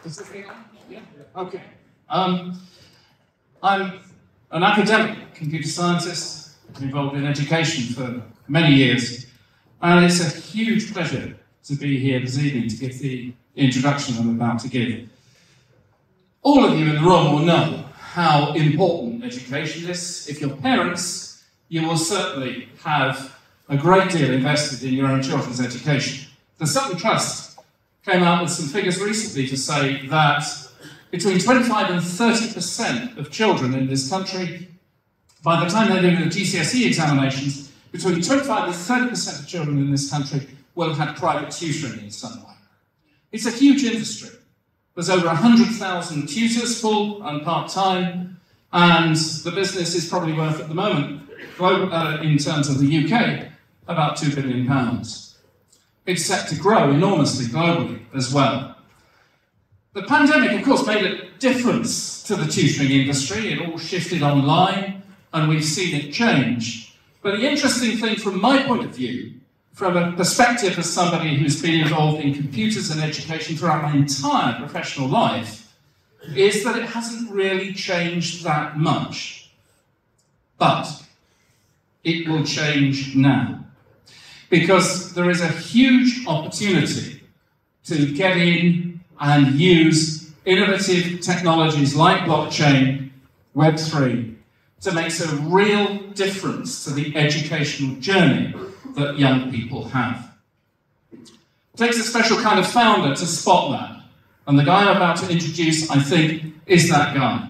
Is this thing on? Yeah. Okay. I'm an academic computer scientist involved in education for many years, and it's a huge pleasure to be here this evening to give the introduction I'm about to give. All of you in the room will know how important education is. If you're parents, you will certainly have a great deal invested in your own children's education. The Sutton Trust came out with some figures recently to say that between 25 and 30% of children in this country, by the time they're doing the GCSE examinations, between 25 and 30% of children in this country will have had private tutoring in some way. It's a huge industry. There's over 100,000 tutors, full and part-time, and the business is probably worth at the moment, in terms of the UK, about £2 billion. It's set to grow enormously globally as well. The pandemic, of course, made a difference to the tutoring industry. It all shifted online, and we've seen it change. But the interesting thing from my point of view, from a perspective as somebody who's been involved in computers and education throughout my entire professional life, is that it hasn't really changed that much. But it will change now. Because there is a huge opportunity to get in and use innovative technologies like blockchain, Web3, to make a real difference to the educational journey that young people have. It takes a special kind of founder to spot that. And the guy I'm about to introduce, I think, is that guy.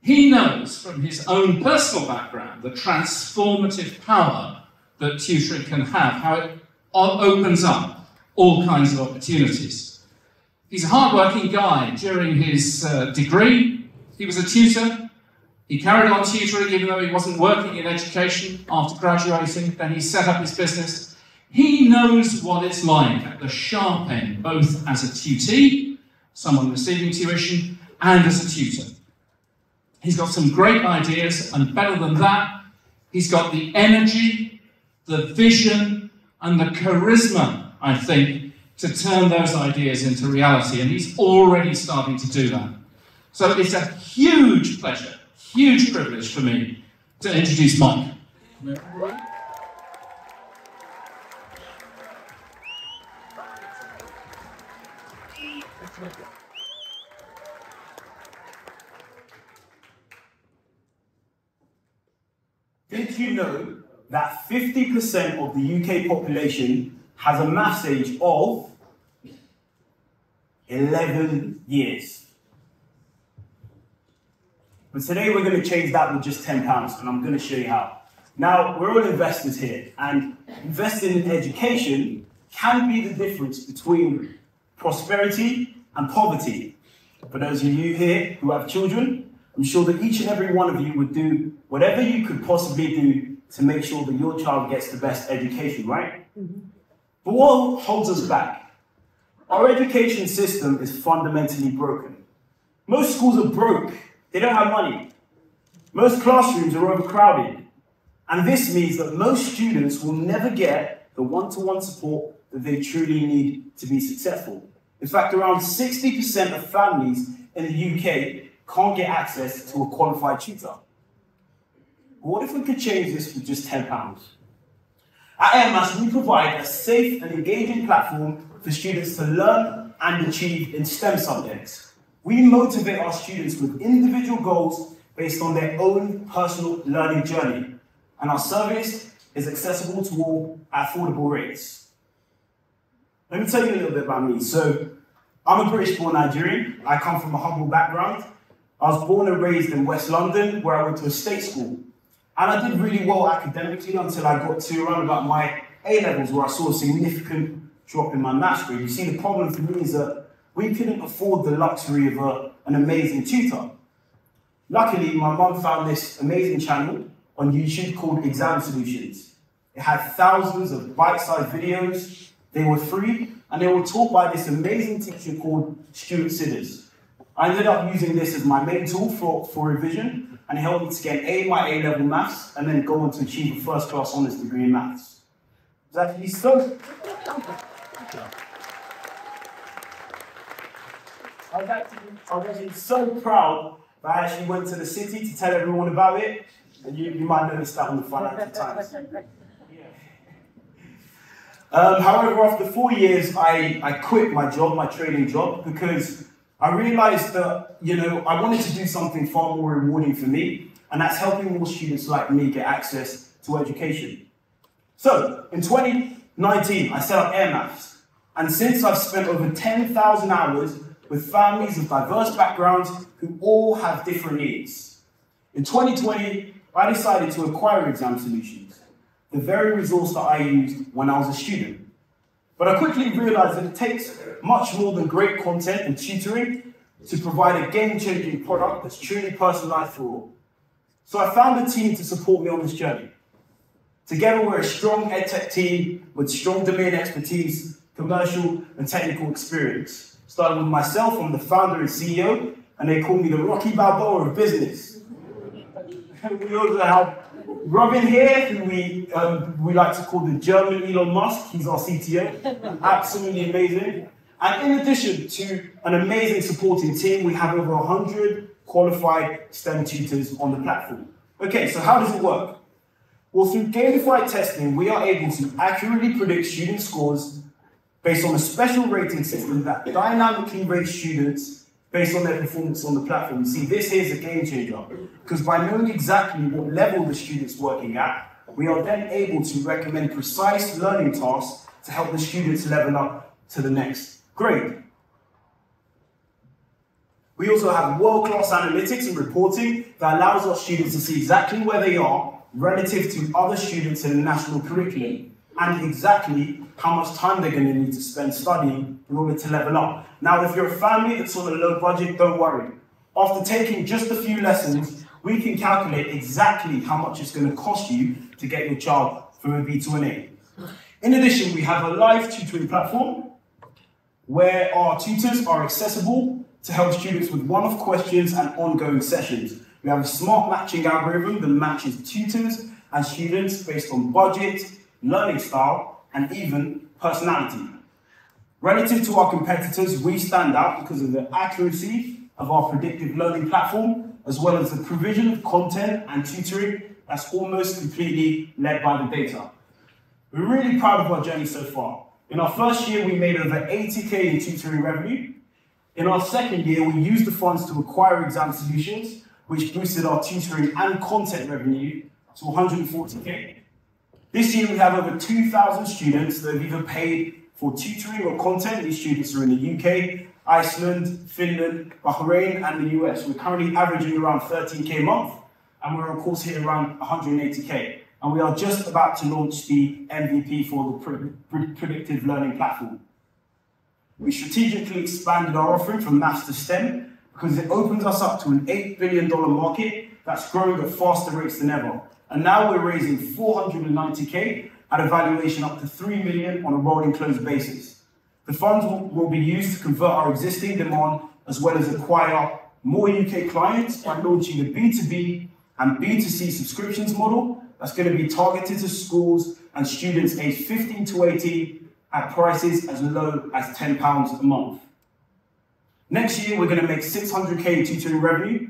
He knows from his own personal background the transformative power that tutoring can have, how it opens up all kinds of opportunities. He's a hard-working guy. During his degree, he was a tutor. He carried on tutoring even though he wasn't working in education after graduating. Then he set up his business. He knows what it's like at the sharp end, both as a tutee, someone receiving tuition, and as a tutor. He's got some great ideas, and better than that, he's got the energy, the vision, and the charisma, I think, to turn those ideas into reality, and he's already starting to do that. So it's a huge pleasure, huge privilege for me to introduce Mike. Did you know that 50% of the UK population has a maths age of 11 years? But today we're going to change that with just £10, and I'm going to show you how. Now, we're all investors here, and investing in education can be the difference between prosperity and poverty. For those of you here who have children, I'm sure that each and every one of you would do whatever you could possibly do to make sure that your child gets the best education, right? Mm-hmm. But what holds us back? Our education system is fundamentally broken. Most schools are broke. They don't have money. Most classrooms are overcrowded. And this means that most students will never get the one-to-one support that they truly need to be successful. In fact, around 60% of families in the UK can't get access to a qualified tutor. What if we could change this with just £10? At Airmaths, we provide a safe and engaging platform for students to learn and achieve in STEM subjects. We motivate our students with individual goals based on their own personal learning journey. And our service is accessible to all at affordable rates. Let me tell you a little bit about me. So, I'm a British-born Nigerian. I come from a humble background. I was born and raised in West London, where I went to a state school. And I did really well academically until I got to around about my A-levels, where I saw a significant drop in my maths grade. You see, the problem for me is that we couldn't afford the luxury of an amazing tutor. Luckily, my mum found this amazing channel on YouTube called Exam Solutions. It had thousands of bite-sized videos. They were free, and they were taught by this amazing teacher called Stuart Sidders. I ended up using this as my main tool for revision, and it helped me to get an A in my A-level maths, and then go on to achieve a first-class honours degree in maths. It was actually so... I was actually so proud that I actually went to the city to tell everyone about it. And you might notice that on the Financial Times. However, after 4 years, I quit my job, my trading job, because I realized that, I wanted to do something far more rewarding for me, and that's helping more students like me get access to education. So, in 2019, I set up Airmaths, and since I've spent over 10,000 hours with families of diverse backgrounds who all have different needs. In 2020, I decided to acquire Exam Solutions, the very resource that I used when I was a student. But I quickly realized that it takes much more than great content and tutoring to provide a game-changing product that's truly personalized for all. So I found a team to support me on this journey. Together, we're a strong EdTech team with strong domain expertise, commercial and technical experience. Starting with myself, I'm the founder and CEO, and they call me the Rocky Balboa of business. We also have Robin here, who we like to call the German Elon Musk. He's our CTO. Absolutely amazing. And in addition to an amazing supporting team, we have over 100 qualified STEM tutors on the platform. Okay, so how does it work? Well, through gamified testing, we are able to accurately predict student scores based on a special rating system that dynamically rates students based on their performance on the platform. You see, this here is a game changer, because by knowing exactly what level the student's working at, we are then able to recommend precise learning tasks to help the students level up to the next grade. We also have world-class analytics and reporting that allows our students to see exactly where they are relative to other students in the national curriculum, and exactly how much time they're going to need to spend studying in order to level up. Now, if you're a family that's on a low budget, don't worry. After taking just a few lessons, we can calculate exactly how much it's going to cost you to get your child from a B to an A. In addition, we have a live tutoring platform where our tutors are accessible to help students with one-off questions and ongoing sessions. We have a smart matching algorithm that matches tutors and students based on budget, learning style, and even personality. Relative to our competitors, we stand out because of the accuracy of our predictive learning platform, as well as the provision of content and tutoring that's almost completely led by the data. We're really proud of our journey so far. In our first year, we made over 80K in tutoring revenue. In our second year, we used the funds to acquire Exam Solutions, which boosted our tutoring and content revenue to 140K. This year, we have over 2,000 students that have either paid for tutoring or content. These students are in the UK, Iceland, Finland, Bahrain, and the US. We're currently averaging around 13K a month, and we're on course here around 180K. And we are just about to launch the MVP for the predictive learning platform. We strategically expanded our offering from maths to STEM because it opens us up to an $8 billion market that's growing at faster rates than ever. And now we're raising 490K at a valuation up to 3 million on a rolling close basis. The funds will be used to convert our existing demand as well as acquire more UK clients by launching a B2B and B2C subscriptions model that's going to be targeted to schools and students aged 15 to 18 at prices as low as £10 a month. Next year, we're going to make 600K in tutoring revenue.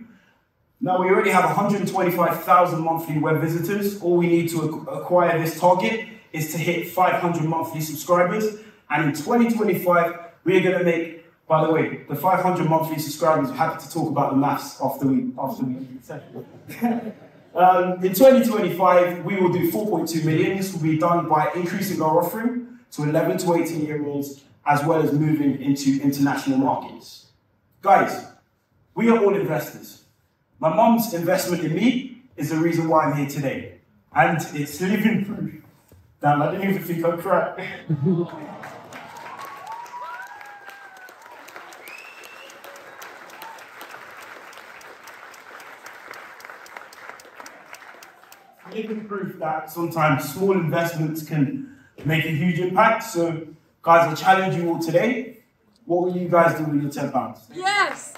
Now, we already have 125,000 monthly web visitors. All we need to acquire this target is to hit 500 monthly subscribers. And in 2025, we're going to make, by the way, the 500 monthly subscribers. We're happy to talk about the maths after we session. In 2025, we will do 4.2 million. This will be done by increasing our offering to 11 to 18-year-olds, as well as moving into international markets. Guys, we are all investors. My mum's investment in me is the reason why I'm here today. And it's living proof. Damn, I didn't even think I'd cry. Living proof that sometimes small investments can make a huge impact. So, guys, I challenge you all today. What will you guys do with your £10? Yes!